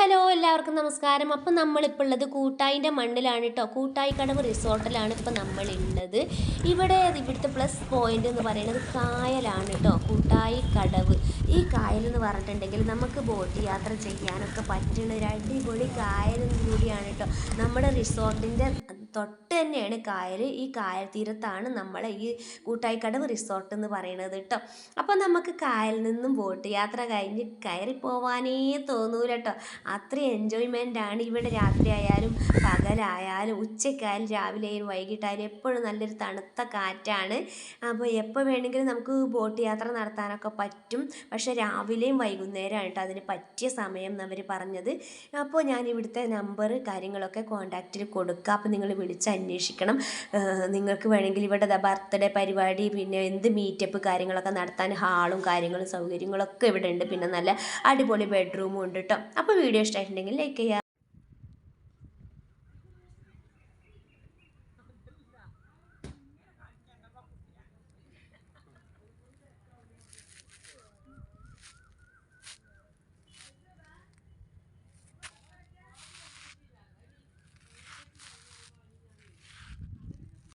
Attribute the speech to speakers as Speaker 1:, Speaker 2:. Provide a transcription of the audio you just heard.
Speaker 1: Hello എല്ലാവർക്കും നമസ്കാരം. അപ്പം നമ്മളിപ്പോൾ ഉള്ളത് കൂട്ടായിൻ്റെ മണ്ണിലാണ് കേട്ടോ. കൂട്ടായിക്കടവ് റിസോർട്ടിലാണ് ഇപ്പോൾ നമ്മളുള്ളത്. ഇവിടുത്തെ പ്ലസ് പോയിന്റ് എന്ന് പറയുന്നത് കായലാണ് കേട്ടോ. കൂട്ടായിക്കടവ് ഈ കായൽ എന്ന് പറഞ്ഞിട്ടുണ്ടെങ്കിൽ നമുക്ക് ബോട്ട് യാത്ര ചെയ്യാനൊക്കെ പറ്റുന്ന ഒരു അടിപൊളി കായലും കൂടിയാണ് കേട്ടോ. നമ്മുടെ റിസോർട്ടിൻ്റെ തൊട്ട് തന്നെയാണ് കായൽ. ഈ കായൽ തീരത്താണ് നമ്മളെ ഈ കൂട്ടായിക്കടവ് റിസോർട്ട് എന്ന് പറയുന്നത് കേട്ടോ. അപ്പോൾ നമുക്ക് കായലിൽ നിന്നും ബോട്ട് യാത്ര കഴിഞ്ഞ് കയറി പോവാനേ തോന്നൂല കേട്ടോ. അത്രയും എൻജോയ്മെൻ്റ് ആണ് ഇവിടെ. രാത്രി ആയാലും പകലായാലും ഉച്ചയ്ക്കായാലും രാവിലെയും വൈകിട്ടായാലും എപ്പോഴും നല്ലൊരു തണുത്ത കാറ്റാണ്. അപ്പോൾ എപ്പോൾ വേണമെങ്കിലും നമുക്ക് ബോട്ട് യാത്ര നടത്താനൊക്കെ പറ്റും. പക്ഷേ രാവിലെയും വൈകുന്നേരമാണ് കേട്ടോ അതിന് പറ്റിയ സമയം എന്നവർ പറഞ്ഞത്. അപ്പോൾ ഞാൻ ഇവിടുത്തെ നമ്പർ കാര്യങ്ങളൊക്കെ കോൺടാക്റ്റിൽ കൊടുക്കുക. അപ്പോൾ നിങ്ങൾ വിളിച്ച് അന്വേഷിക്കണം. നിങ്ങൾക്ക് വേണമെങ്കിൽ ഇവിടെ ബർത്ത്ഡേ പരിപാടി പിന്നെ എന്ത് മീറ്റപ്പ് കാര്യങ്ങളൊക്കെ നടത്താൻ ഹാളും കാര്യങ്ങളും സൗകര്യങ്ങളൊക്കെ ഇവിടെ ഉണ്ട്. പിന്നെ നല്ല അടിപൊളി ബെഡ്റൂമും ഉണ്ട് കേട്ടോ. അപ്പോൾ വീഡിയോ ഇഷ്ടമായിട്ടുണ്ടെങ്കിൽ ലൈക്ക് ചെയ്യുക.